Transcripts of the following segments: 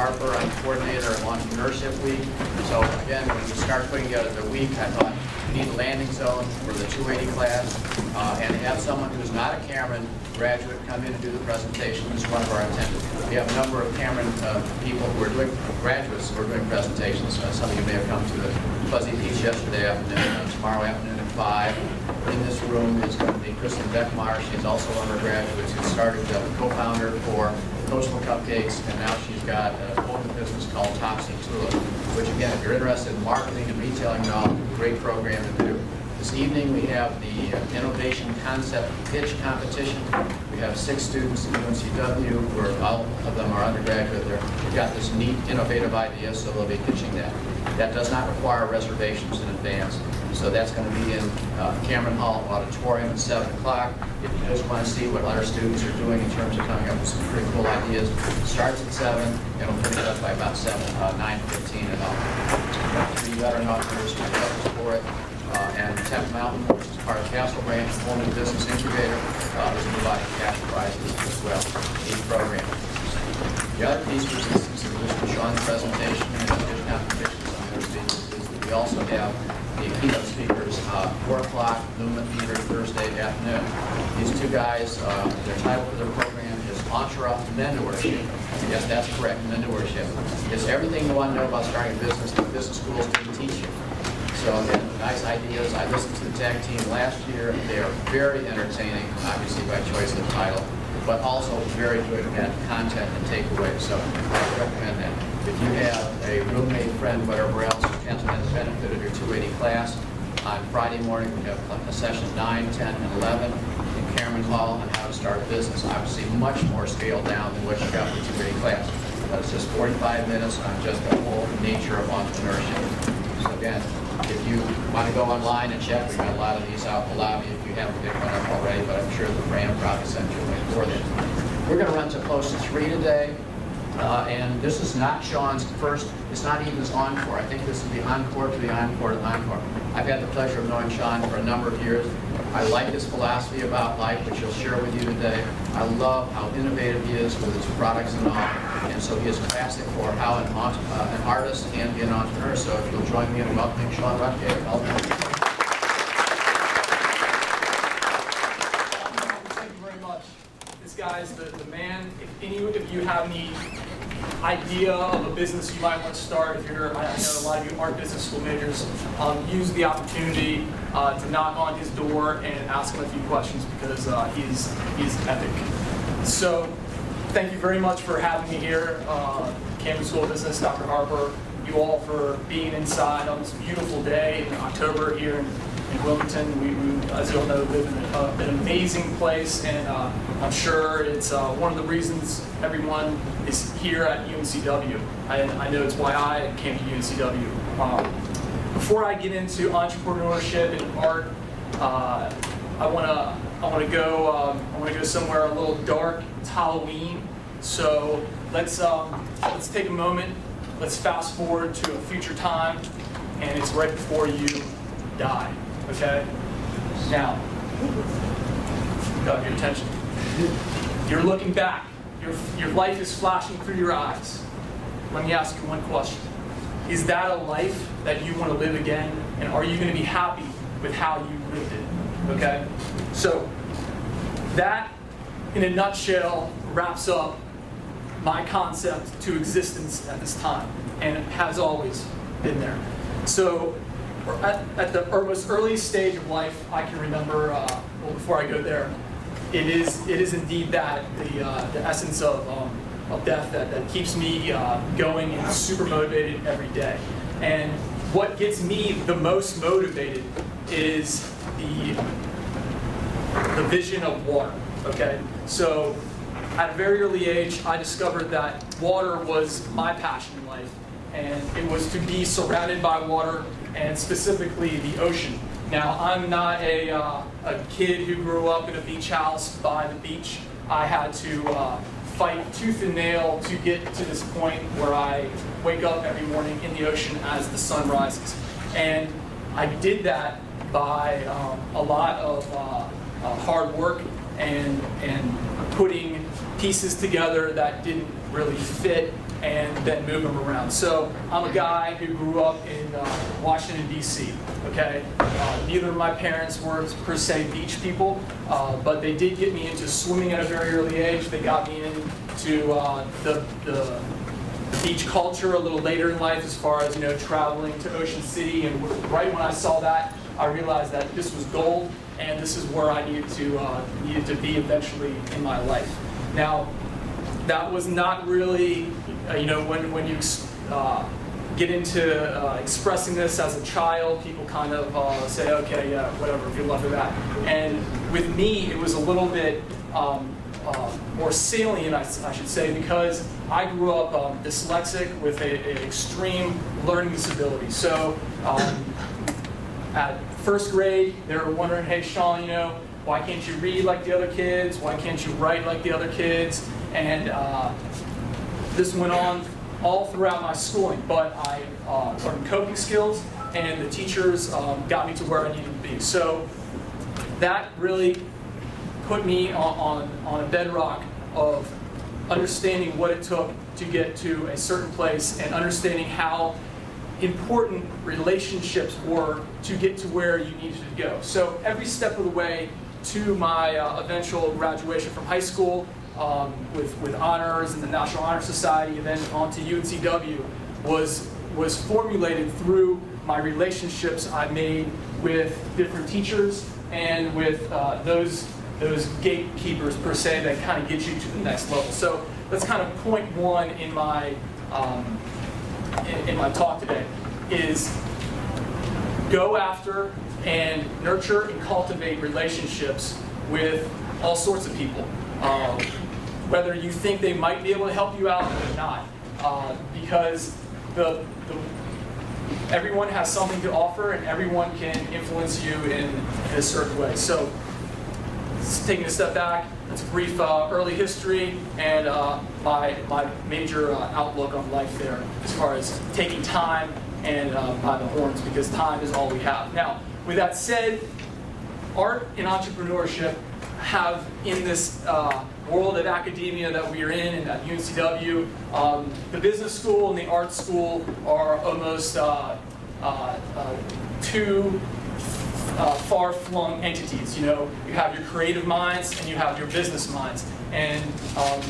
Harper. I'm coordinator of Entrepreneurship Week. So again, when we start putting together the week, I thought we need a landing zone for the 280 class and have someone who's not a Cameron graduate come in and do the presentation. This is one of our intended. We have a number of Cameron people who are doing, graduates who are doing presentations. Some of you may have come to the Fuzzy Peach yesterday afternoon. Tomorrow afternoon at 5. In this room is going to be Kristen Beckmeyer. She's also one of our graduates who started the co-founder for Coastal Cupcakes, and now she's got a own business called Topsy Tulip, which again, if you're interested in marketing and retailing now, great program to do. This evening we have the Innovation Concept Pitch Competition. We have 6 students at UNCW, who are, all of them are undergraduate. They've got this neat, innovative idea, so they'll be pitching that. That does not require reservations in advance. So that's going to be in Cameron Hall Auditorium at 7 o'clock. If you just want to see what other students are doing in terms of coming up with some pretty cool ideas, it starts at 7 and will finish up by about 9:15 and all. 3 veteran entrepreneurs who are for it. And Temp Mountain, which is part of Castle Branch, home and business incubator, is providing cash prizes as well. 8 programs. The other piece, which is Sean's presentation and pitch competitions on their speakers, is that we also have the keynote speakers, 4 o'clock, Lumen Theater, Thursday afternoon. These 2 guys, their title for their program is Entrepreneurship. Yes, that's correct, Mentorship. It's everything you want to know about starting a business that business schools didn't teach you. So again, nice ideas. I listened to the tag team last year. They are very entertaining, obviously by choice of the title, but also very good at content and takeaways. So I recommend that. If you have a roommate, friend, whatever else, who has benefit of your 280 class, on Friday morning we have a session 9, 10, and 11 in Cameron Hall on how to start a business. Obviously much more scaled down than what you got in the 280 class. But it's just 45 minutes on just the whole nature of entrepreneurship. So again, if you want to go online and check, we've got a lot of these out in the lobby if you haven't picked one up already, but I'm sure the brand probably sent you a link for them. We're going to run to close to 3 today. And this is not Sean's first, it's not even his encore. I think this is the encore to the encore to the encore. I've had the pleasure of knowing Sean for a number of years. I like his philosophy about life, which he'll share with you today. I love how innovative he is with his products and all. And so he is classic for how an artist can be an entrepreneur. So if you'll join me in welcoming Sean Ruttkay. Thank you very much. This guy's the man. If any of you have any idea of a business you might want to start, if you're, I know a lot of you aren't business school majors, use the opportunity to knock on his door and ask him a few questions because he's epic. So thank you very much for having me here, Cameron School of Business, Dr. Harper, you all for being inside on this beautiful day in October here in Wilmington. We, as you all know, live in an amazing place, and I'm sure it's one of the reasons everyone is here at UNCW. I know it's why I came to UNCW. Before I get into entrepreneurship and art, I want to go somewhere a little dark. It's Halloween, so let's take a moment. Let's fast forward to a future time, and it's right before you die. Okay? Now, got your attention. You're looking back. Your life is flashing through your eyes. Let me ask you one question. Is that a life that you want to live again? And are you going to be happy with how you lived it? Okay? So, that, in a nutshell, wraps up my concept to existence at this time, and it has always been there. So, at the most earliest stage of life I can remember, well, before I go there, it is indeed that, the essence of death that keeps me going and super motivated every day. And what gets me the most motivated is the vision of water, okay? So at a very early age, I discovered that water was my passion in life, and it was to be surrounded by water, and specifically the ocean. Now, I'm not a kid who grew up in a beach house by the beach. I had to fight tooth and nail to get to this point where I wake up every morning in the ocean as the sun rises. And I did that by a lot of hard work and putting pieces together that didn't really fit and then move them around. So I'm a guy who grew up in Washington, D.C., okay? Neither of my parents were per se beach people, but they did get me into swimming at a very early age. They got me into the beach culture a little later in life, as far as, traveling to Ocean City. And right when I saw that, I realized that this was gold, and this is where I needed to be eventually in my life. Now, that was not really, when you get into expressing this as a child, people kind of say, okay, yeah, whatever, good luck with that. And with me, it was a little bit more salient, I should say, because I grew up dyslexic with an extreme learning disability. So at first grade, they were wondering, hey, Sean, why can't you read like the other kids? Why can't you write like the other kids? And this went on all throughout my schooling, but I learned coping skills, and the teachers got me to where I needed to be. So that really put me on a bedrock of understanding what it took to get to a certain place, and understanding how important relationships were to get to where you needed to go. So every step of the way to my eventual graduation from high school, with honors in the National Honor Society, and then on to UNCW, was formulated through my relationships I made with different teachers and with those gatekeepers per se that kind of get you to the next level. So that's kind of point one in my talk today, is go after and nurture and cultivate relationships with all sorts of people. Whether you think they might be able to help you out or not, because everyone has something to offer, and everyone can influence you in a certain way. So, taking a step back, that's a brief early history and my major outlook on life there, as far as taking time and by the horns, because time is all we have. Now, with that said, art and entrepreneurship have, in this world of academia that we are in, and at UNCW, the business school and the art school are almost two far-flung entities. You have your creative minds and you have your business minds, and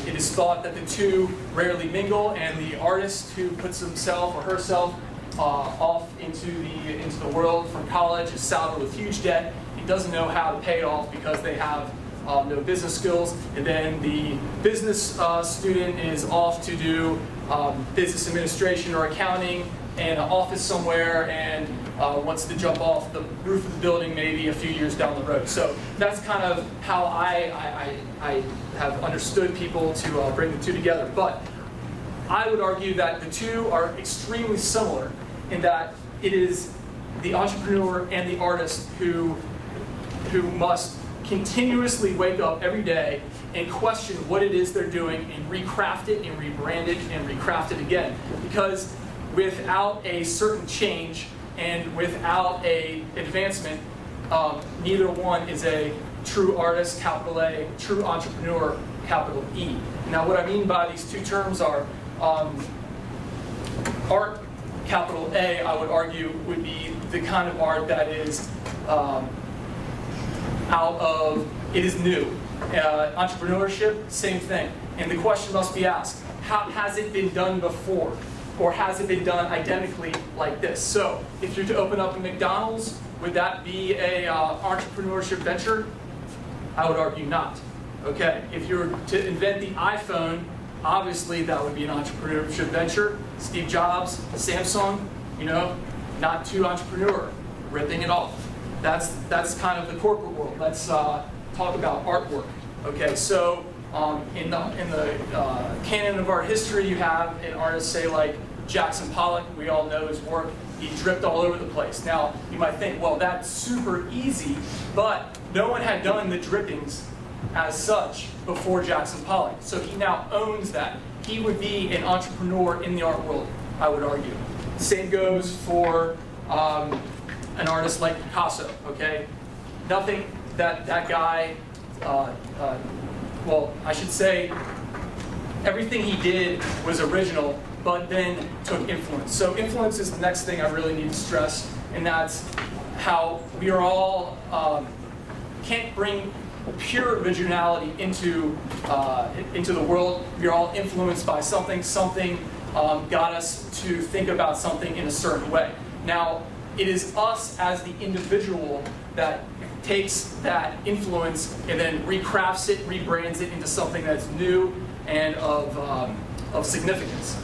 it is thought that the two rarely mingle, and the artist who puts himself or herself off into the world from college is saddled with huge debt. He doesn't know how to pay it off because they have no business skills. And then the business student is off to do business administration or accounting in an office somewhere, and wants to jump off the roof of the building maybe a few years down the road. So that's kind of how I have understood people to bring the two together. But I would argue that the two are extremely similar, in that it is the entrepreneur and the artist who must continuously wake up every day and question what it is they're doing, and recraft it and rebrand it and recraft it again. Because without a certain change and without a advancement, neither one is a true artist, capital A, true entrepreneur, capital E. Now, what I mean by these two terms are art, capital A, I would argue, would be the kind of art that is it is new. Entrepreneurship, same thing. And the question must be asked, how has it been done before? Or has it been done identically like this? So, if you're to open up a McDonald's, would that be a entrepreneurship venture? I would argue not. Okay, if you were to invent the iPhone, obviously that would be an entrepreneurship venture. Steve Jobs, Samsung, not too entrepreneur, ripping it off. That's kind of the corporate world. Let's talk about artwork. Okay, so in the canon of art history, you have an artist, say, like Jackson Pollock. We all know his work. He dripped all over the place. Now, you might think, well, that's super easy, but no one had done the drippings as such before Jackson Pollock. So he now owns that. He would be an entrepreneur in the art world, I would argue. Same goes for an artist like Picasso, okay? Nothing that guy, well, I should say, everything he did was original, but then took influence. So influence is the next thing I really need to stress, and that's how we are all, can't bring pure originality into the world. We are all influenced by something. Something got us to think about something in a certain way. Now, it is us as the individual that takes that influence and then recrafts it, rebrands it into something that's new and of significance.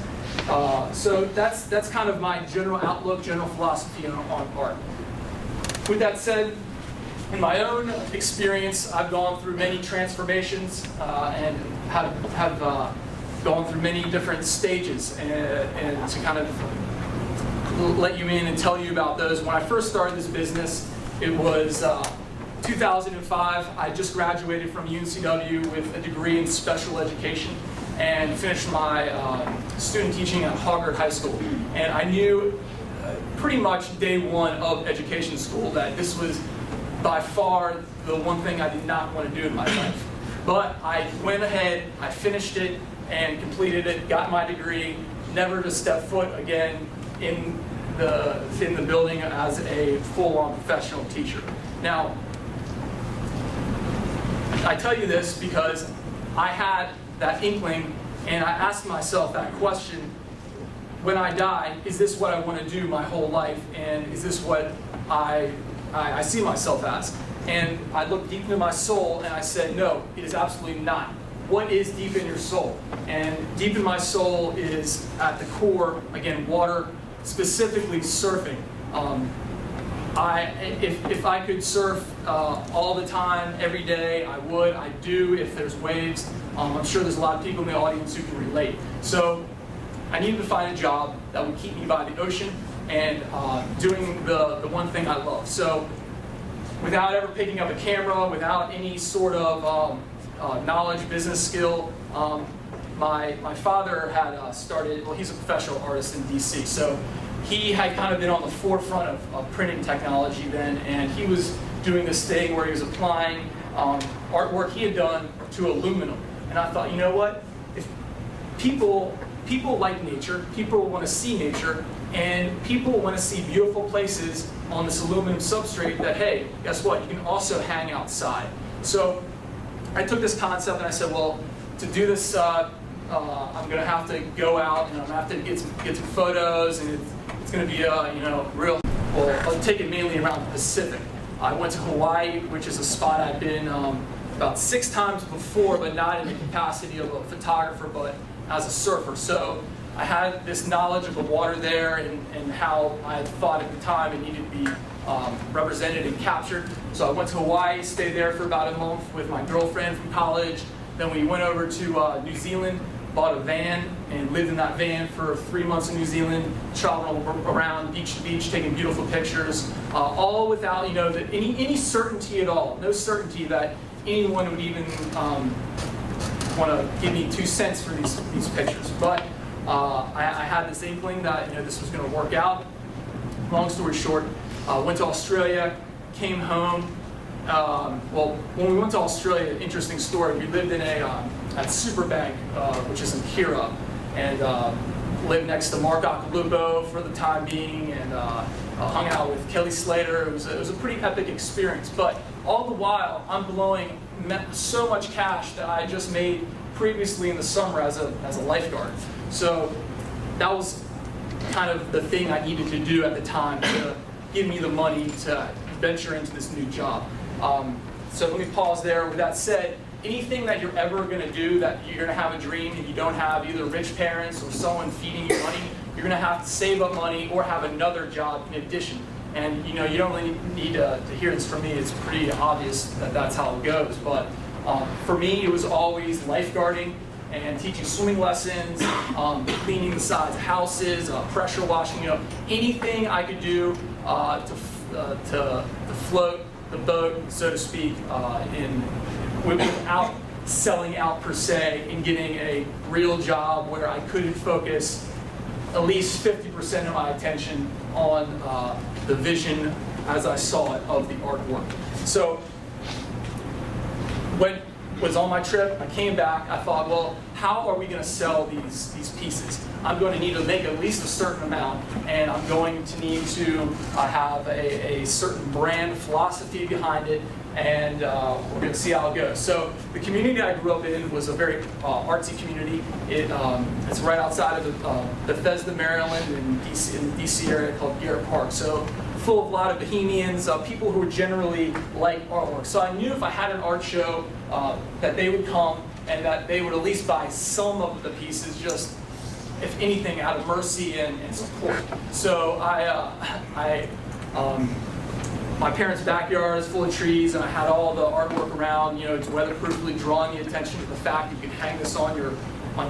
So that's kind of my general outlook, general philosophy on art. With that said, in my own experience, I've gone through many transformations and have gone through many different stages, and to kind of let you in and tell you about those. When I first started this business, it was 2005. I just graduated from UNCW with a degree in special education and finished my student teaching at Hoggard High School. And I knew pretty much day one of education school that this was by far the one thing I did not want to do in my life. But I went ahead, I finished it, and completed it, got my degree, never to step foot again in the building as a full-on professional teacher. Now, I tell you this because I had that inkling, and I asked myself that question: when I die, is this what I want to do my whole life, and is this what I see myself as? And I looked deep into my soul and I said, no, it is absolutely not. What is deep in your soul? And deep in my soul is, at the core, again, water, specifically surfing. If I could surf all the time, every day, I would. I do if there's waves. I'm sure there's a lot of people in the audience who can relate. So I needed to find a job that would keep me by the ocean and doing the one thing I love. So without ever picking up a camera, without any sort of knowledge, business skill, my father had started, well, he's a professional artist in DC, so he had kind of been on the forefront of printing technology then, and he was doing this thing where he was applying artwork he had done to aluminum. And I thought, you know what, if people like nature, people want to see nature, and people want to see beautiful places on this aluminum substrate that, hey, guess what, you can also hang outside. So I took this concept and I said, well, to do this, I'm going to have to go out and I'm going to have to get some photos, and it's going to be real. Well, I'll take it mainly around the Pacific. I went to Hawaii, which is a spot I've been about 6 times before, but not in the capacity of a photographer, but as a surfer. So I had this knowledge of the water there and how I thought at the time it needed to be represented and captured. So I went to Hawaii, stayed there for about a month with my girlfriend from college. Then we went over to New Zealand, bought a van, and lived in that van for 3 months in New Zealand, traveling around beach to beach, taking beautiful pictures, all without any certainty at all. No certainty that anyone would even want to give me 2 cents for these pictures. But I had this inkling that this was going to work out. Long story short, went to Australia, came home. Well, when we went to Australia, interesting story. We lived in at Superbank, which is in Kira, and lived next to Mark Occhilupo for the time being, and hung out with Kelly Slater. It was a pretty epic experience. But all the while, I'm blowing so much cash that I just made previously in the summer as a lifeguard. So that was kind of the thing I needed to do at the time to give me the money to venture into this new job. So let me pause there. With that said, anything that you're ever going to do that you're going to have a dream and you don't have either rich parents or someone feeding you money, you're going to have to save up money or have another job in addition. And you don't really need to hear this from me. It's pretty obvious that that's how it goes. But for me, it was always lifeguarding and teaching swimming lessons, cleaning the sides of houses, pressure washing, anything I could do to float the boat, so to speak, without selling out per se, and getting a real job where I could focus at least 50% of my attention on the vision as I saw it of the artwork. So was on my trip. I came back. I thought, well, how are we going to sell these pieces? I'm going to need to make at least a certain amount, and I'm going to need to have a certain brand philosophy behind it, and we're going to see how it goes. So the community I grew up in was a very artsy community. It's right outside of Bethesda, Maryland, in the DC area called Garrett Park. So full of a lot of bohemians, people who generally like artwork. So I knew if I had an art show that they would come and that they would at least buy some of the pieces, just if anything, out of mercy and support. So my parents' backyard is full of trees, and I had all the artwork around. It's weatherproofly, drawing the attention to the fact you can hang this on your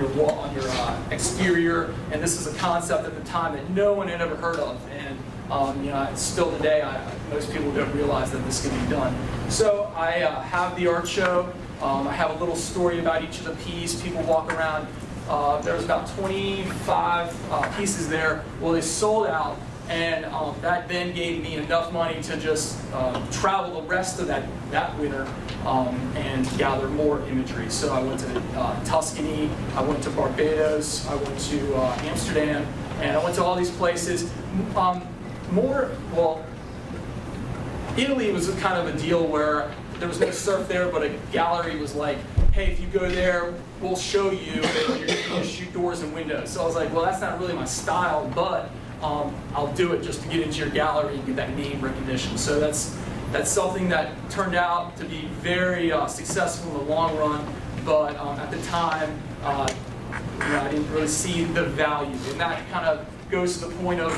wall, on your exterior. And this is a concept at the time that no one had ever heard of. And still today, most people don't realize that this can be done. So I have the art show. I have a little story about each of the pieces. People walk around. There's about 25 pieces there. Well, they sold out, and that then gave me enough money to just travel the rest of that winter and gather more imagery. So I went to Tuscany, I went to Barbados, I went to Amsterdam, and I went to all these places. Italy was kind of a deal where there was no surf there, but a gallery was like, hey, if you go there, we'll show you, and you're going to shoot doors and windows. So I was like, well, that's not really my style, but I'll do it just to get into your gallery and get that name recognition. So that's something that turned out to be very successful in the long run, but at the time, I didn't really see the value. And that kind of goes to the point of,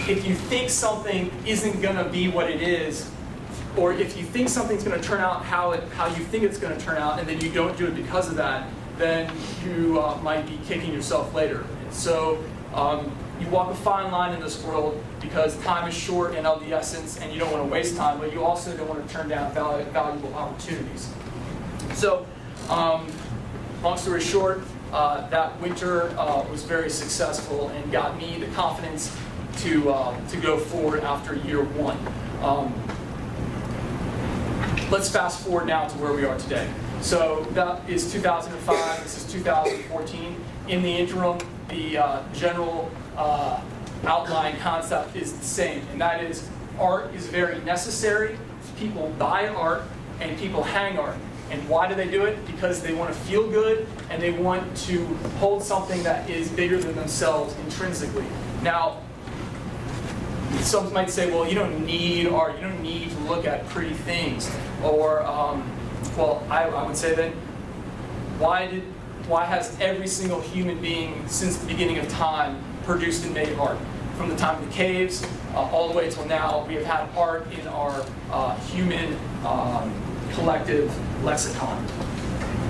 if you think something isn't going to be what it is, or if you think something's going to turn out how you think it's going to turn out, and then you don't do it because of that, then you might be kicking yourself later. So you walk a fine line in this world because time is short and of the essence, and you don't want to waste time, but you also don't want to turn down valuable opportunities. So, long story short, that winter was very successful and got me the confidence to go forward after year one. Let's fast forward now to where we are today. So that is 2005, this is 2014. In the interim, the general outline concept is the same, and that is art is very necessary. People buy art and people hang art. And why do they do it? Because they want to feel good and they want to hold something that is bigger than themselves intrinsically. Now, some might say, well, you don't need art, you don't need to look at pretty things. Or, I would say then, why has every single human being since the beginning of time produced and made art? From the time of the caves all the way till now, we have had art in our human collective lexicon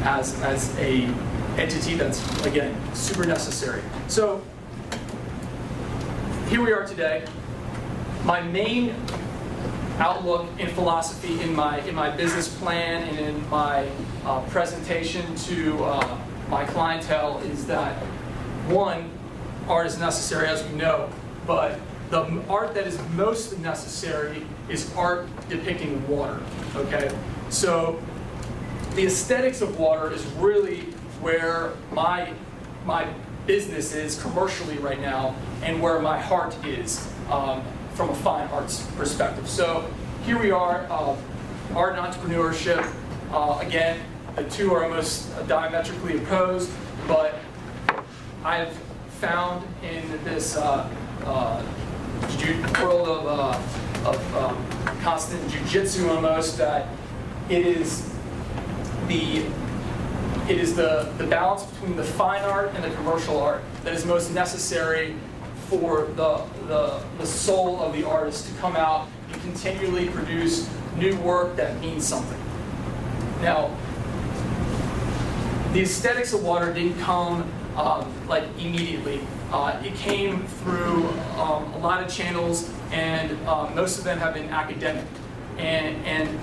as a entity that's, again, super necessary. So here we are today. My main outlook in philosophy, in my business plan, and in my presentation to my clientele is that, one, art is necessary, as we know, but the art that is most necessary is art depicting water, okay? So the aesthetics of water is really where my business is commercially right now, and where my heart is from a fine arts perspective. So here we are, art and entrepreneurship. Again, the two are almost diametrically opposed, but I've found in this world of constant jujitsu almost that it is the balance between the fine art and the commercial art that is most necessary for the soul of the artist to come out and continually produce new work that means something. Now, the aesthetics of water didn't come like immediately. It came through a lot of channels, and most of them have been academic. And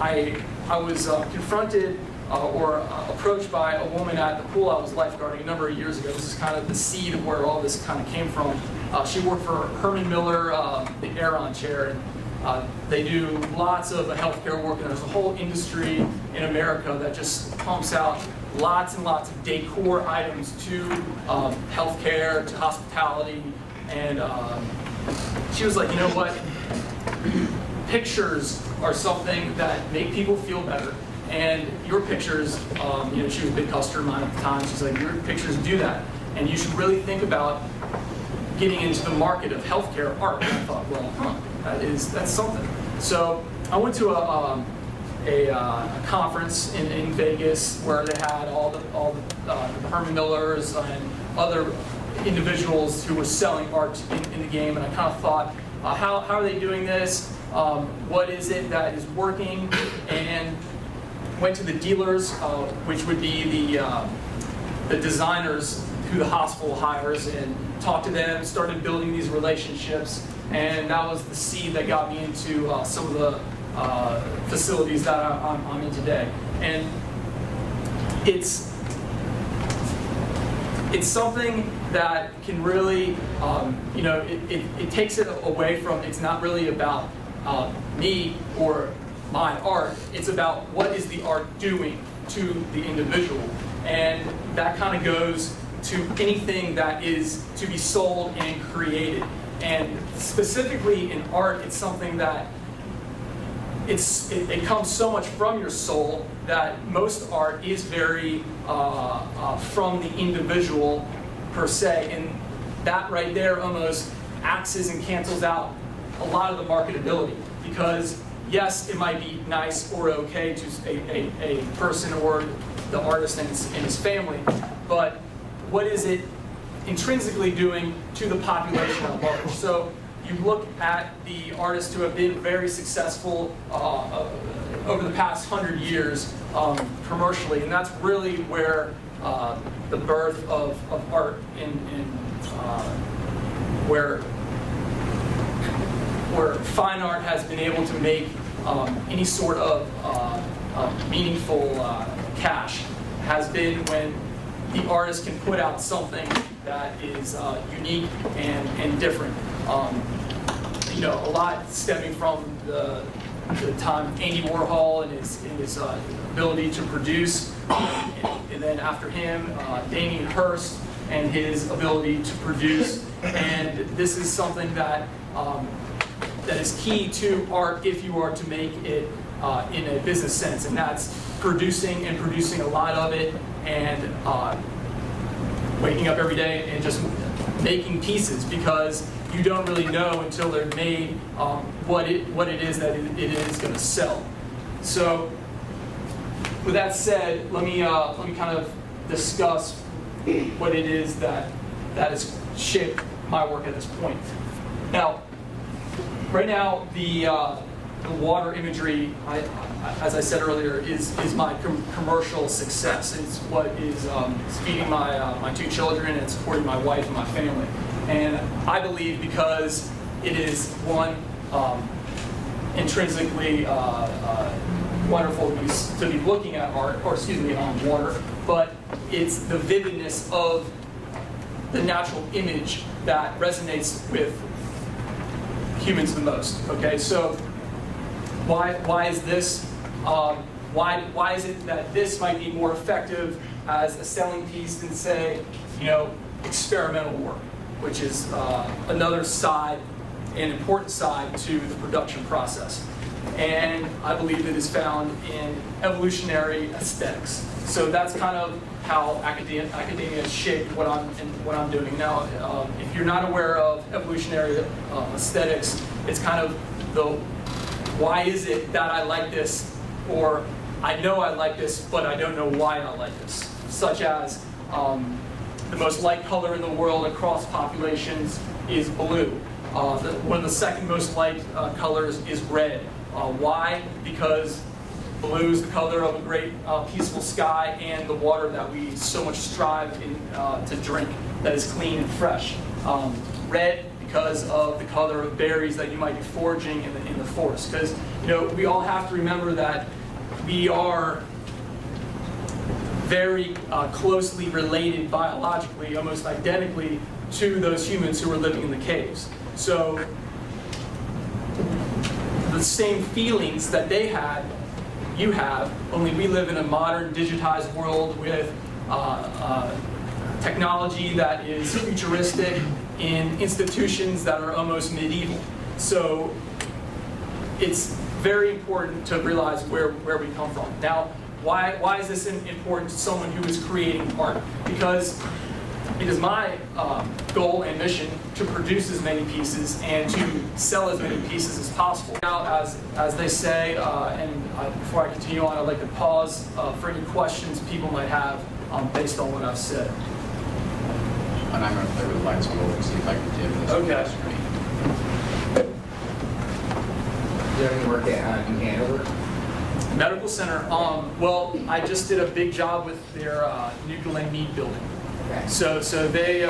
I was confronted or approached by a woman at the pool I was lifeguarding a number of years ago. This is kind of the seed of where all this kind of came from. She worked for Herman Miller, the Aeron chair, They do lots of healthcare work, and there's a whole industry in America that just pumps out lots and lots of decor items to healthcare, to hospitality, and she was like, you know what? Pictures are something that make people feel better, and your pictures, you know, she was a big customer of mine at the time. She's like, your pictures do that, and you should really think about getting into the market of healthcare art. And I thought, well, that's something. So I went to a conference in Vegas where they had all the Herman Millers and other individuals who were selling art in the game, and I kind of thought, how are they doing this? What is it that is working? And went to the dealers, which would be the designers who the hospital hires, and talked to them, started building these relationships, and that was the seed that got me into some of the facilities that I'm in today. And it's something that can really, you know, it takes it away from, it's not really about me or my art, it's about what is the art doing to the individual. And that kind of goes to anything that is to be sold and created. And specifically in art, it's something that it comes so much from your soul that most art is very from the individual per se, and that right there almost axes and cancels out a lot of the marketability, because yes, it might be nice or okay to a person or the artist and his family, but what is it intrinsically doing to the population at large? So you look at the artists who have been very successful over the past 100 years commercially, and that's really where the birth of art where fine art has been able to make any sort of meaningful cash has been when the artist can put out something that is unique and different. You know, a lot stemming from the time of Andy Warhol and his ability to produce, and then after him, Damien Hirst and his ability to produce. And this is something that that is key to art if you are to make it in a business sense, and that's producing a lot of it, and waking up every day and just making pieces, because you don't really know until they're made what it is that it is going to sell. So with that said, let me kind of discuss what it is that has shaped my work at this point. Now, right now, the water imagery, as I said earlier, is my commercial success. It's what is feeding my two children and supporting my wife and my family. And I believe because it is, one, intrinsically wonderful to be looking at art, or excuse me, water, but it's the vividness of the natural image that resonates with humans the most. Okay, so why is this? Why is it that this might be more effective as a selling piece than, say, you know, experimental work, which is another side, an important side to the production process. And I believe it is found in evolutionary aesthetics. So that's kind of how academia has shaped what I'm doing now. If you're not aware of evolutionary aesthetics, it's kind of the why is it that I like this, or I know I like this, but I don't know why I like this. Such as the most liked color in the world across populations is blue. One of the second most liked colors is red. Why? Because blue is the color of a great peaceful sky and the water that we so much strive to drink that is clean and fresh. Red because of the color of berries that you might be foraging in the forest. Because, you know, we all have to remember that we are very closely related biologically, almost identically, to those humans who are living in the caves. So the same feelings that they had, you have, only we live in a modern, digitized world with technology that is futuristic in institutions that are almost medieval. So it's very important to realize where we come from. Now, why is this important to someone who is creating art? Because it is my goal and mission to produce as many pieces and to sell as many pieces as possible. Now, as they say, before I continue on, I'd like to pause for any questions people might have based on what I've said. And I'm going to play with the lights a little and see if I can dim this Okay. screen. Do you have any work at New Hanover? Medical Center, well, I just did a big job with their New Glen Mead building. Okay. So they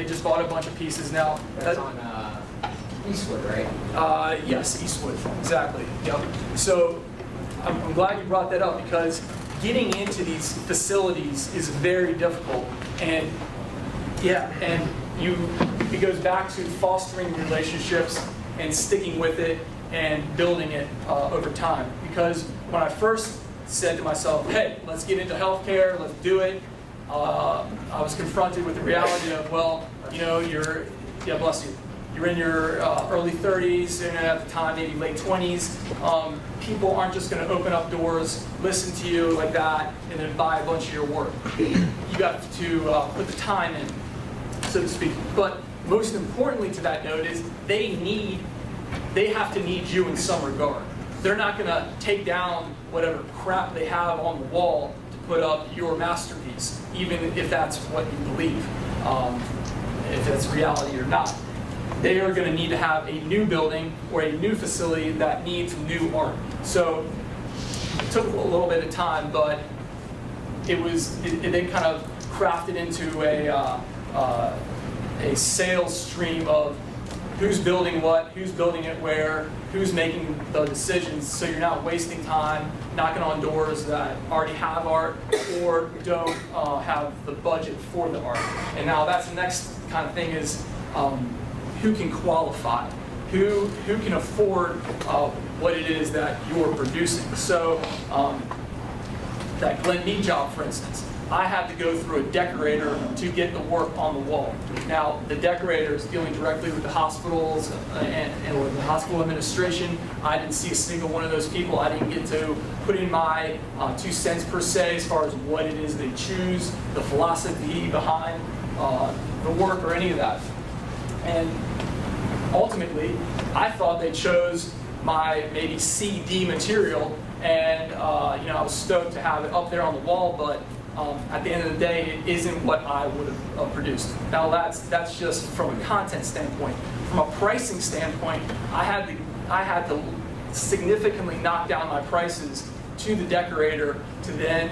just bought a bunch of pieces now. That's on Eastwood, right? Yes, Eastwood, exactly. Yep. So I'm glad you brought that up because getting into these facilities is very difficult, and it goes back to fostering relationships and sticking with it and building it over time. Because when I first said to myself, hey, let's get into healthcare, let's do it, I was confronted with the reality of, well, you know, bless you, you're in your early 30s, and at the time, maybe late 20s. People aren't just going to open up doors, listen to you like that, and then buy a bunch of your work. You got to put the time in, so to speak. But most importantly to that note is they have to need you in some regard. They're not going to take down whatever crap they have on the wall to put up your masterpiece, even if that's what you believe, if that's reality or not. They are going to need to have a new building or a new facility that needs new art. So it took a little bit of time, but it then kind of crafted into a sales stream of who's building what, who's building it where, who's making the decisions, so you're not wasting time knocking on doors that already have art or don't have the budget for the art. And now that's the next kind of thing is who can qualify, who can afford what it is that you're producing. So that Glen Mead job, for instance, I had to go through a decorator to get the work on the wall. Now, the decorator is dealing directly with the hospitals and with the hospital administration. I didn't see a single one of those people. I didn't get to put in my 2 cents per se as far as what it is they choose, the philosophy behind the work or any of that. And ultimately, I thought they chose my maybe CD material, and I was stoked to have it up there on the wall, but at the end of the day, it isn't what I would have produced. Now that's just from a content standpoint. From a pricing standpoint, I had to significantly knock down my prices to the decorator to then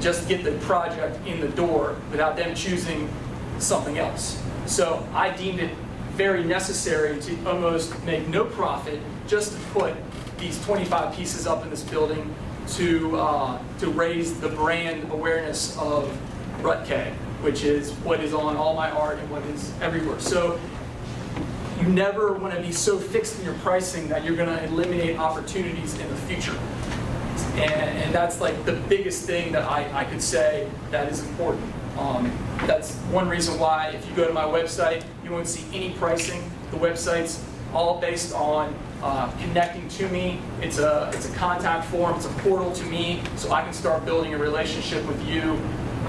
just get the project in the door without them choosing something else. So I deemed it very necessary to almost make no profit just to put these 25 pieces up in this building to raise the brand awareness of Ruttkay, which is what is on all my art and what is everywhere. So you never want to be so fixed in your pricing that you're going to eliminate opportunities in the future. And that's like the biggest thing that I could say that is important. That's one reason why if you go to my website, you won't see any pricing. The website's all based on connecting to me. It's a contact form, it's a portal to me, so I can start building a relationship with you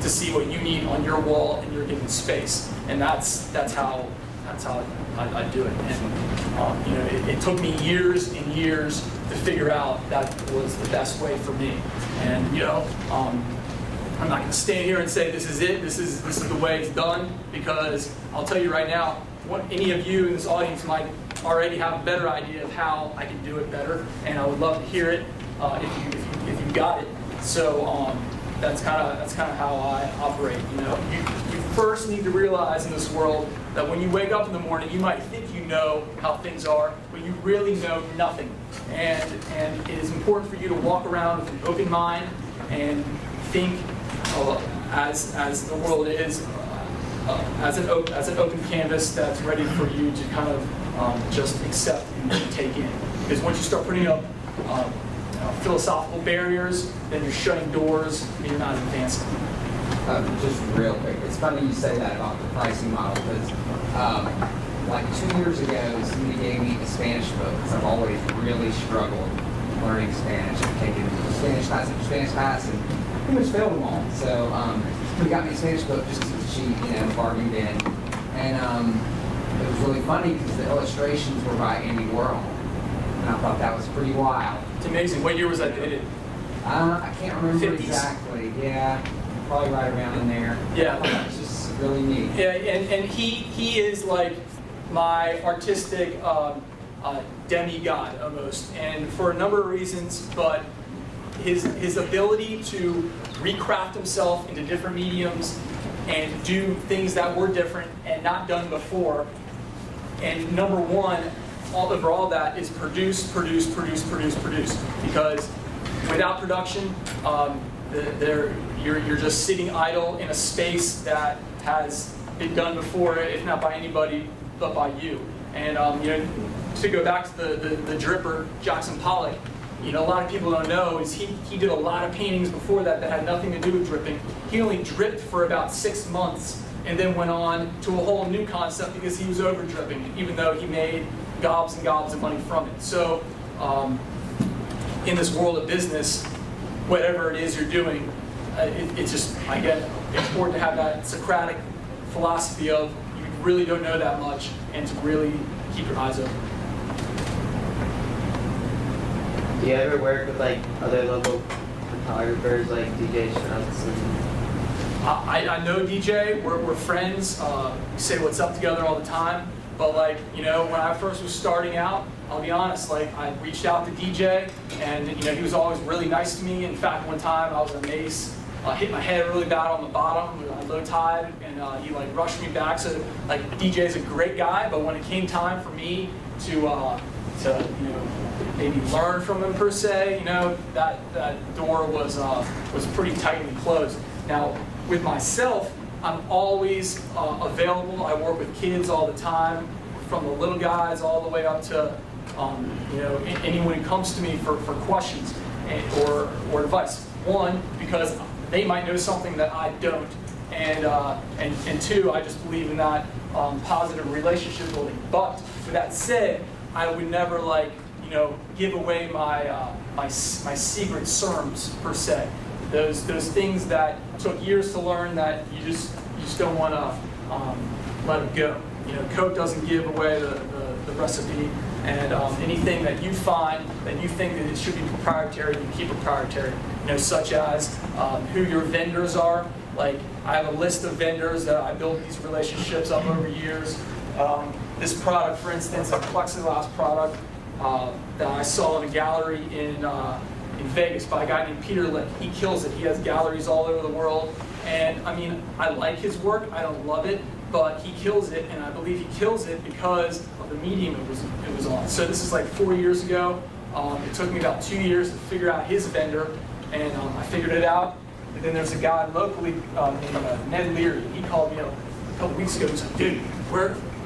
to see what you need on your wall in your given space. And that's how I do it. And it took me years and years to figure out that was the best way for me. And I'm not going to stand here and say this is it, this is the way it's done, because I'll tell you right now, any of you in this audience might already have a better idea of how I can do it better, and I would love to hear it if you got it. So that's kind of how I operate. You first need to realize in this world that when you wake up in the morning, you might think you know how things are, but you really know nothing. And it is important for you to walk around with an open mind and think as the world is, as an open canvas that's ready for you to kind of just accept and take in. Because once you start putting up philosophical barriers, then you're shutting doors and you're not advancing. Just real quick, it's funny you say that about the pricing model because like 2 years ago, somebody gave me a Spanish book because I've always really struggled learning Spanish. I've taken Spanish class after Spanish class and pretty much failed them all. So somebody got me a Spanish book just because it's cheap, bargained in. And it was really funny because the illustrations were by Andy Warhol. And I thought that was pretty wild. It's amazing. What year was that dated? I can't remember 50s? exactly. Yeah, probably right around in there. Yeah. It's just really neat. Yeah, and he is like my artistic demigod almost, and for a number of reasons, but his ability to recraft himself into different mediums and do things that were different and not done before. And number one, over all that is produce. Because without production, you're just sitting idle in a space that has been done before, if not by anybody but by you. And to go back to the dripper, Jackson Pollock, a lot of people don't know is he did a lot of paintings before that had nothing to do with dripping. He only dripped for about 6 months and then went on to a whole new concept because he was over dripping, even though he made gobs and gobs of money from it. So in this world of business, whatever it is you're doing, it's just, again, important to have that Socratic philosophy of you really don't know that much and to really keep your eyes open. Do you ever work with like other local photographers like DJ Schutz and I know DJ, we're friends, we say what's up together all the time, but when I first was starting out, I'll be honest, I reached out to DJ and he was always really nice to me. In fact, one time I was in a mace, hit my head really bad on the bottom, low tide, and he rushed me back. So DJ's a great guy, but when it came time for me to maybe learn from him per se, that door was pretty tightly closed. Now, with myself, I'm always available. I work with kids all the time, from the little guys all the way up to anyone who comes to me for questions or advice. One, because they might know something that I don't, and two, I just believe in that positive relationship building. But with that said, I would never give away my secret sermons per se. Those things that took years to learn that you just don't want to let them go. Coke doesn't give away the recipe, and anything that you find that you think that it should be proprietary, you keep proprietary. Such as who your vendors are. I have a list of vendors that I built these relationships up over years. This product, for instance, a plexiglass product that I saw in a gallery in Vegas by a guy named Peter Lick. He kills it. He has galleries all over the world. And I like his work. I don't love it, but he kills it, and I believe he kills it because of the medium it was on. So this is 4 years ago. It took me about 2 years to figure out his vendor, and I figured it out. And then there's a guy locally named Ned Leary. He called me a couple weeks ago. He's like, dude,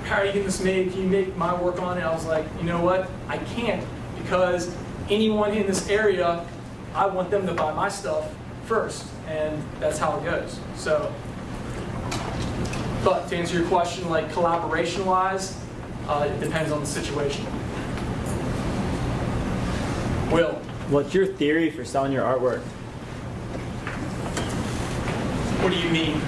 how are you getting this made? Can you make my work on it? I was like, you know what? I can't, because anyone in this area, I want them to buy my stuff first, and that's how it goes. So, but to answer your question, collaboration-wise, it depends on the situation. Will, what's your theory for selling your artwork? what do you mean?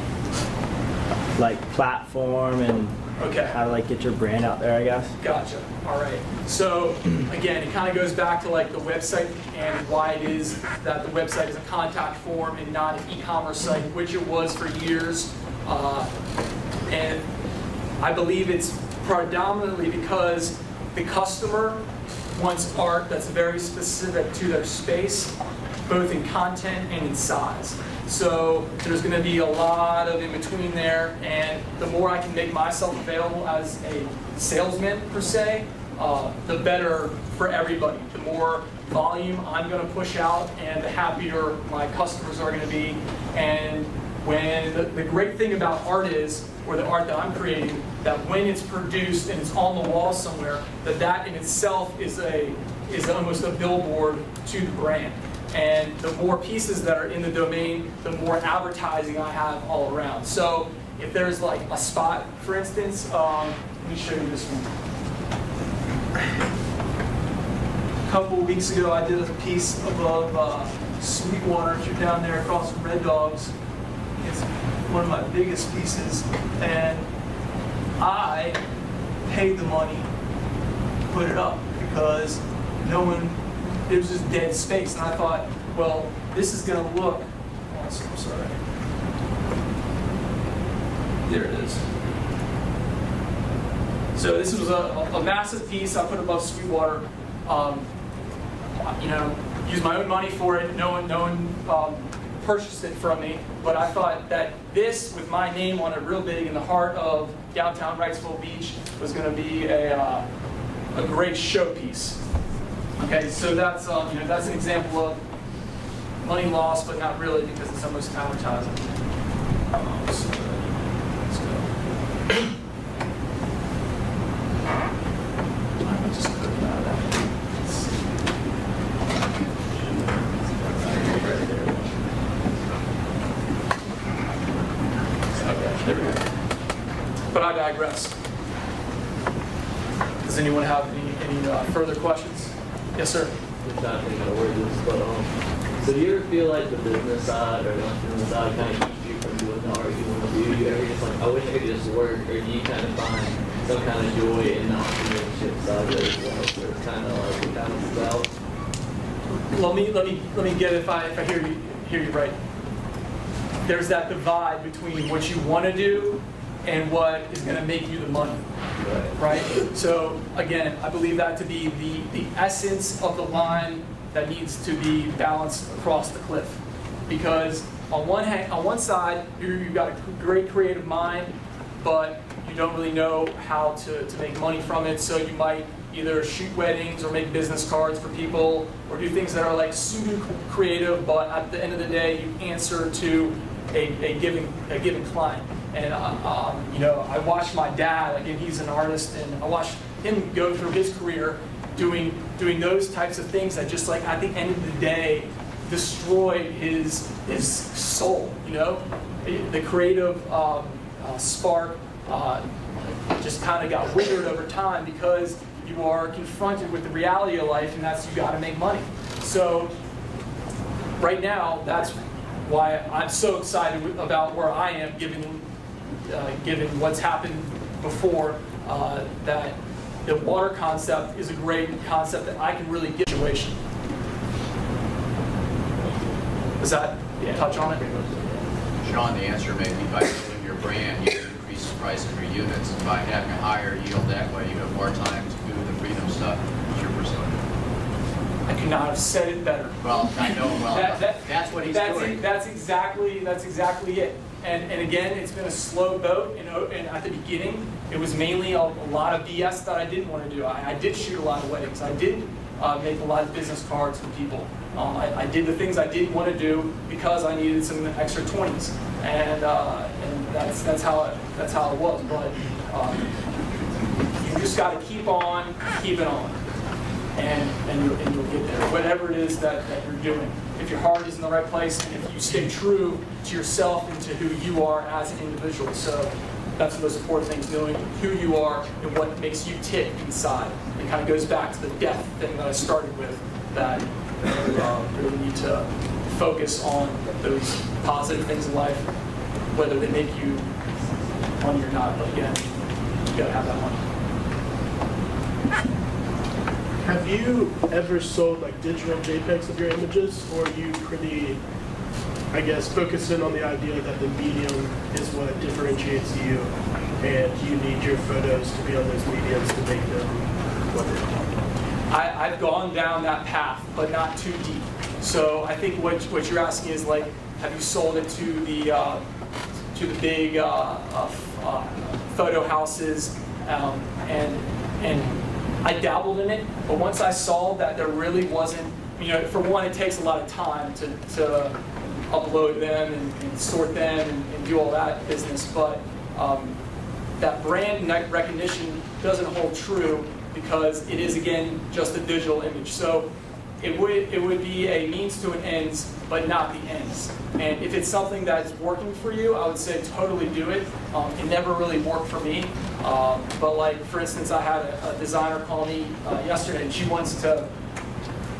Platform and Okay. how to get your brand out there, I guess. Gotcha. All right. So again, it kind of goes back to the website and why it is that the website is a contact form and not an e-commerce site, which it was for years. And I believe it's predominantly because the customer wants art that's very specific to their space, both in content and in size. So there's going to be a lot of in between there, and the more I can make myself available as a salesman per se, the better for everybody. The more volume I'm going to push out, and the happier my customers are going to be. And when the great thing about art is or the art that I'm creating, that when it's produced and it's on the wall somewhere, that in itself is almost a billboard to the brand. And the more pieces that are in the domain, the more advertising I have all around. So if there's like a spot, for instance, let me show you this one. A couple of weeks ago, I did a piece above Sweetwater. If you're down there across from Red Dogs, it's one of my biggest pieces, and I paid the money to put it up because it was just dead space, and I thought, well, this is going to look. Oh, I'm sorry. There it is. So this was a massive piece I put above Sweetwater. Used my own money for it. No one purchased it from me. But I thought that this, with my name on it real big in the heart of downtown Wrightsville Beach, was going to be a great showpiece. Okay, so that's an example of money lost, but not really because it's almost advertising. So let's go. I'll just put it out of that. Let's see. Okay, there we go. But I digress. Does anyone have any further questions? Yes, sir. I'm trying to think how to word this, but so do you ever feel like the business side or the entrepreneur side kind of keeps you from doing the art you want to do? You ever just like, I wish I could just work, or do you kind of find some kind of joy in the entrepreneurship side of it as well? So it's kind of like it balances out. Let me get it if I hear you right. There's that divide between what you want to do and what is going to make you the money. Right? So again, I believe that to be the essence of the line that needs to be balanced across the cliff. Because on one side, you've got a great creative mind, but you don't really know how to make money from it. So you might either shoot weddings or make business cards for people or do things that are like pseudo creative, but at the end of the day, you answer to a given client. And I watched my dad, again, he's an artist, and I watched him go through his career doing those types of things that just like at the end of the day destroyed his soul. The creative spark just kind of got withered over time because you are confronted with the reality of life, and that's you got to make money. So right now, that's why I'm so excited about where I am, given what's happened before, that the water concept is a great concept that I can really get situation. Does that touch on it? Sean, the answer may be by building your brand, you increase the price of your units. By having a higher yield that way, you have more time to do the freedom stuff that you're pursuing. I could not have said it better. Well, I know, that's what he's doing. That's exactly it. And again, it's been a slow boat, and at the beginning, it was mainly a lot of BS that I didn't want to do. I did shoot a lot of weddings. I did make a lot of business cards for people. I did the things I didn't want to do because I needed some extra 20s, and that's how it was. But you just got to keep on keeping on, and you'll get there. Whatever it is that you're doing. If your heart is in the right place, and if you stay true to yourself and to who you are as an individual. So that's the most important thing, knowing who you are and what makes you tick inside. It kind of goes back to the death thing that I started with, that you really need to focus on those positive things in life, whether they make you money or not. But again, you gotta have that money. Have you ever sold like digital JPEGs of your images, or are you pretty, I guess, focused in on the idea that the medium is what differentiates you, and you need your photos to be on those mediums to make them what they are? I've gone down that path, but not too deep. So I think what you're asking is like, have you sold it to the big photo houses, and I dabbled in it, but once I saw that there really wasn't, for one, it takes a lot of time to upload them and sort them and do all that business, but that brand recognition doesn't hold true because it is, again, just a digital image. So it would be a means to an ends, but not the ends. And if it's something that's working for you, I would say totally do it. It never really worked for me. But like, for instance, I had a designer call me yesterday, and she wants to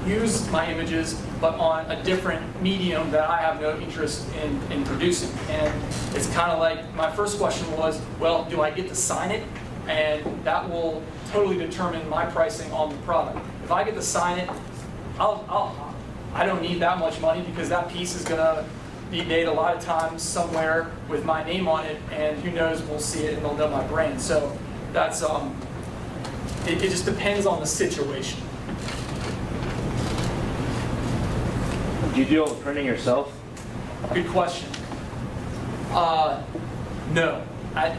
use my images, but on a different medium that I have no interest in producing. And it's kind of like, my first question was, well, do I get to sign it? And that will totally determine my pricing on the product. If I get to sign it, I don't need that much money because that piece is gonna be made a lot of times somewhere with my name on it, and who knows, we'll see it and they'll know my brand. So that's, it just depends on the situation. Do you do all the printing yourself? Good question. No,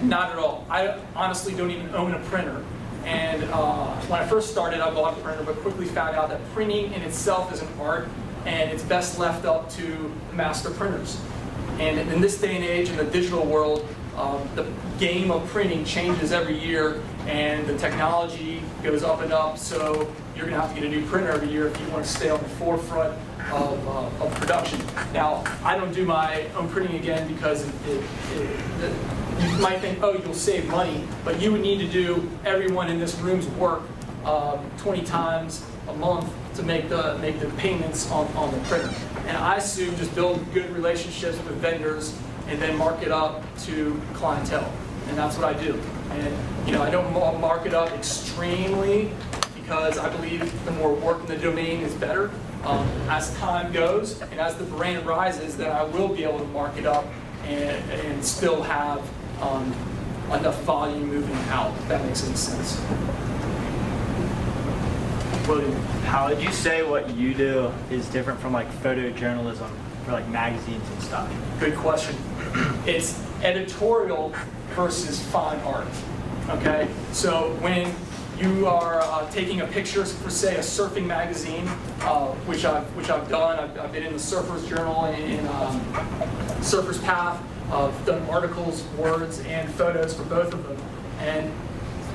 not at all. I honestly don't even own a printer. And when I first started, I bought a printer, but quickly found out that printing in itself is an art, and it's best left up to master printers. And in this day and age, in the digital world, the game of printing changes every year, and the technology goes up and up, so you're going to have to get a new printer every year if you want to stay on the forefront of production. Now, I don't do my own printing again because you might think, oh, you'll save money, but you would need to do everyone in this room's work 20 times a month to make the payments on the printer. And I assume just build good relationships with vendors and then mark it up to clientele. And that's what I do. And I don't mark it up extremely because I believe the more work in the domain is better. As time goes and as the brand rises, then I will be able to mark it up and still have enough volume moving out, if that makes any sense. William. How would you say what you do is different from like photojournalism for like magazines and stuff? Good question. It's editorial versus fine art. Okay, so when you are taking a picture for, say, a surfing magazine, which I've done. I've been in the Surfer's Journal, in Surfer's Path. I've done articles, words, and photos for both of them. And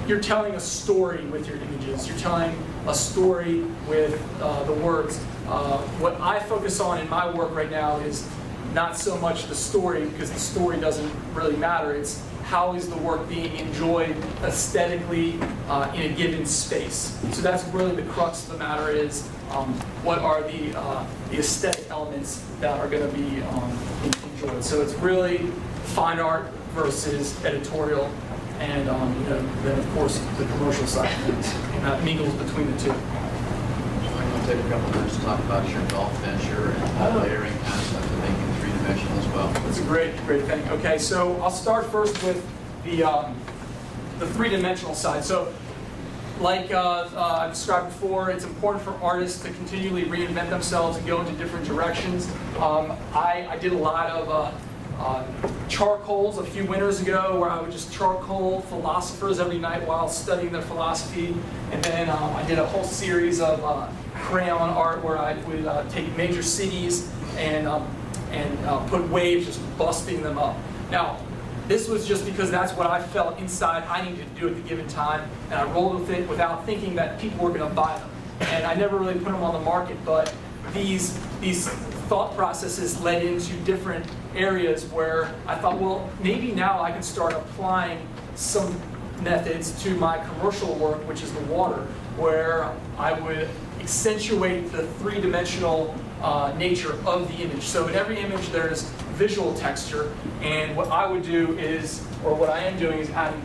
you're telling a story with your images. You're telling a story with the words. What I focus on in my work right now is not so much the story, because the story doesn't really matter. It's how is the work being enjoyed aesthetically in a given space. So that's really the crux of the matter, is what are the aesthetic elements that are going to be enjoyed. So it's really fine art versus editorial, and then of course the commercial side of things. And that mingles between the two. I'm going to take a couple minutes to talk about your golf venture and layering concept of making three-dimensional as well. That's a great thing. Okay, so I'll start first with the three-dimensional side. So, like I described before, it's important for artists to continually reinvent themselves and go into different directions. I did a lot of charcoals a few winters ago, where I would just charcoal philosophers every night while studying their philosophy. And then I did a whole series of crayon art where I would take major cities and put waves, just busting them up. Now, this was just because that's what I felt inside I needed to do at the given time, and I rolled with it without thinking that people were going to buy them. And I never really put them on the market, but these thought processes led into different areas where I thought, well, maybe now I can start applying some methods to my commercial work, which is the water, where I would accentuate the three-dimensional nature of the image. So in every image there's visual texture, and what I would do is, or what I am doing, is adding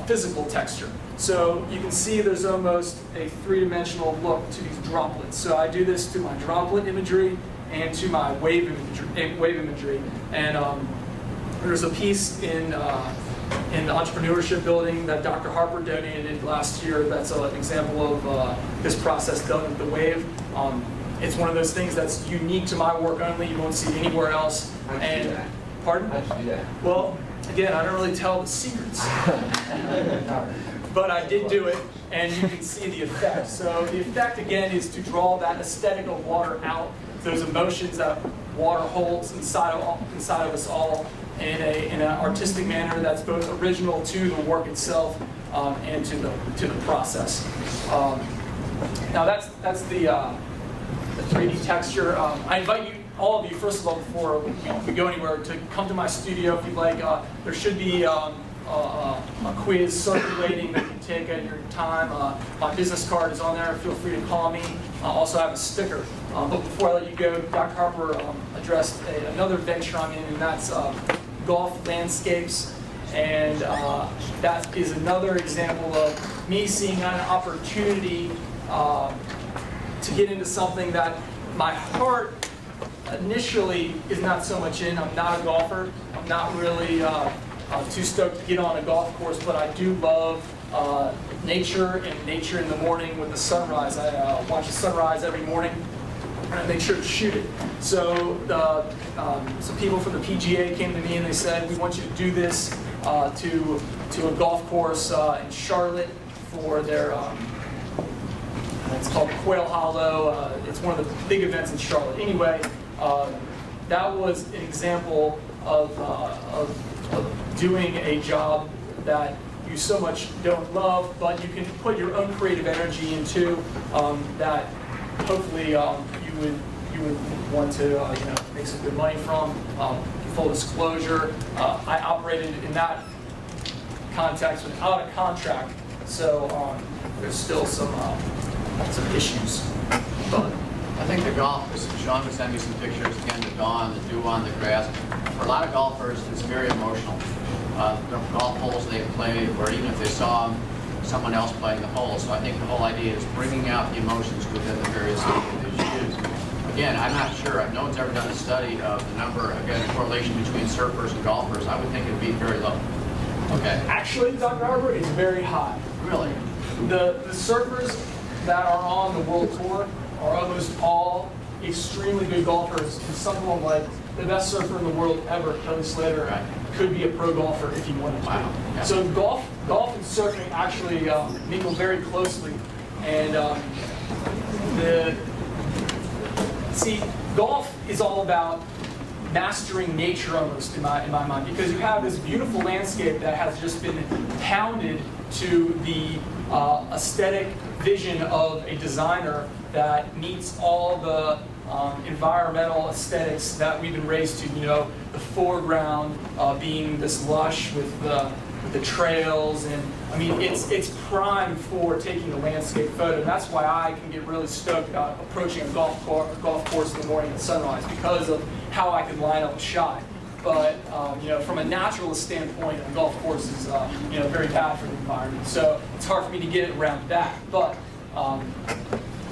physical texture. So you can see there's almost a three-dimensional look to these droplets. So I do this to my droplet imagery and to my wave imagery. And there's a piece in the Entrepreneurship building that Dr. Harper donated last year. That's an example of this process done with the wave. It's one of those things that's unique to my work only. You won't see it anywhere else. How'd you do that? Pardon? How'd you do that? Well, again, I don't really tell the secrets. But I did do it, and you can see the effect. So the effect, again, is to draw that aesthetic of water out, those emotions that water holds inside of us all. in an artistic manner that's both original to the work itself and to the process. Now that's the 3D texture. I invite you, all of you, first of all, before we go anywhere, to come to my studio if you'd like. There should be a quiz circulating that you can take at your time. My business card is on there. Feel free to call me. I also have a sticker. But before I let you go, Dr. Harper addressed another venture I'm in, and that's golf landscapes. And that is another example of me seeing an opportunity to get into something that my heart initially is not so much in. I'm not a golfer. I'm not really too stoked to get on a golf course, but I do love nature and nature in the morning with the sunrise. I watch the sunrise every morning, and I make sure to shoot it. So some people from the PGA came to me and they said, we want you to do this to a golf course in Charlotte for their, it's called Quail Hollow. It's one of the big events in Charlotte. Anyway, that was an example of doing a job that you so much don't love, but you can put your own creative energy into that hopefully you would want to make some good money from. Full disclosure, I operated in that context without a contract, so there's still some issues. But I think the golf, Sean was sending me some pictures again, the dawn, the dew on the grass. For a lot of golfers, it's very emotional. The golf holes they play, or even if they saw someone else playing the hole. So I think the whole idea is bringing out the emotions within the various issues. Again, I'm not sure. No one's ever done a study of the number, again, the correlation between surfers and golfers. I would think it would be very low. Okay. actually, Dr. Harper, it's very high. Really? The surfers that are on the world tour are almost all extremely good golfers, and some of them, like the best surfer in the world ever, Kelly Slater, Right. could be a pro golfer if he wanted to. Wow. Yeah. So golf and surfing actually mingle very closely, and golf is all about mastering nature almost in my mind, because you have this beautiful landscape that has just been pounded to the aesthetic vision of a designer that meets all the environmental aesthetics that we've been raised to. The foreground being this lush with the trails, and I mean it's prime for taking a landscape photo. And that's why I can get really stoked about approaching a golf course in the morning at sunrise, because of how I can line up a shot. But from a naturalist standpoint, a golf course is very bad for the environment. So it's hard for me to get it around that. But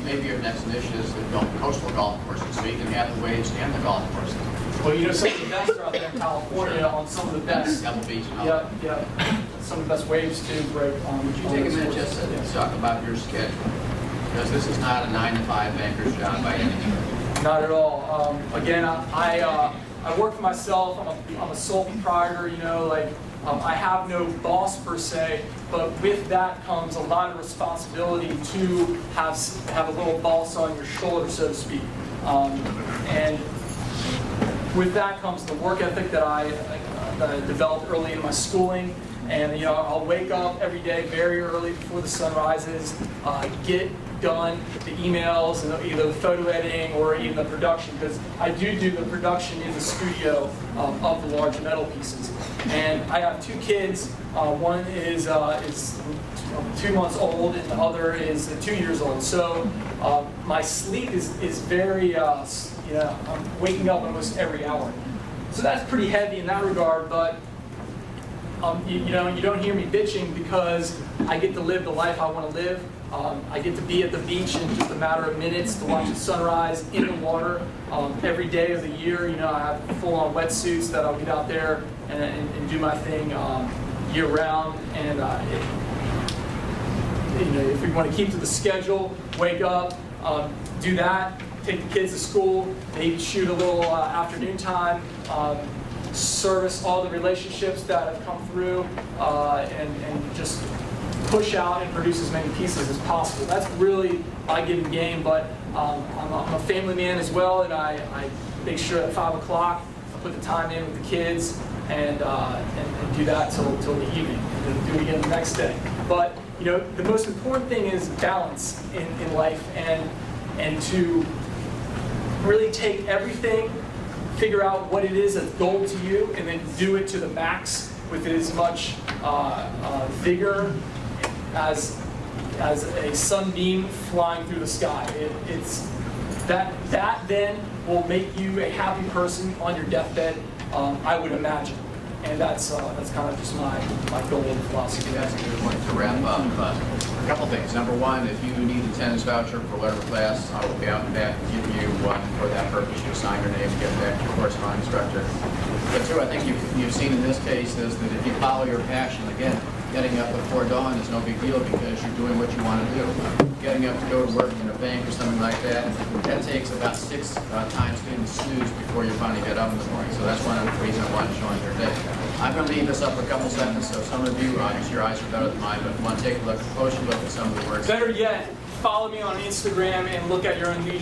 Maybe your next initiative is to build coastal golf courses, so you can have the waves and the golf courses. well, some of the best are out there in California on some of the best. Pebble Beach and all. Yeah. Some of the best waves to break on. Would you take a minute just to talk about your schedule? Because this is not a 9-to-5 banker's job by any means. Not at all. Again, I work for myself. I'm a sole proprietor. I have no boss per se, but with that comes a lot of responsibility to have a little boss on your shoulder, so to speak. And with that comes the work ethic that I developed early in my schooling. And I'll wake up every day very early before the sun rises, get done the emails and either the photo editing or even the production, because I do the production in the studio of the large metal pieces. And I have 2 kids. One is 2 months old, and the other is 2 years old. So my sleep is very, I'm waking up almost every hour. So that's pretty heavy in that regard, but you don't hear me bitching, because I get to live the life I want to live. I get to be at the beach in just a matter of minutes to watch the sunrise in the water every day of the year. I have full-on wetsuits that I'll get out there and do my thing year-round. And if we want to keep to the schedule, wake up, do that, take the kids to school, maybe shoot a little afternoon time, service all the relationships that have come through, and just push out and produce as many pieces as possible. That's really my given game, but I'm a family man as well, and I make sure at 5 o'clock I put the time in with the kids, and do that till the evening, and then do it again the next day. But you know, the most important thing is balance in life, and to really take everything, figure out what it is that's gold to you, and then do it to the max with as much vigor as a sunbeam flying through the sky. It's that then will make you a happy person on your deathbed, I would imagine. And that's kind of just my goal and philosophy. That's a good point to wrap up. A couple things. Number one, if you need an attendance voucher for whatever class, I will be out and back and give you one for that purpose. You sign your name and get it back to your corresponding instructor. But two, I think you've seen in this case is that if you follow your passion, again, getting up before dawn is no big deal because you're doing what you want to do. Getting up to go to work in a bank or something like that, that takes about 6 times getting snooze before you finally get up in the morning. So that's one of the reasons I wanted to join your day. I'm going to leave this up for a couple seconds, so some of you, your eyes are better than mine, but if you want to take a closer look at some of the words. Better yet, follow me on Instagram and look at your own leisure.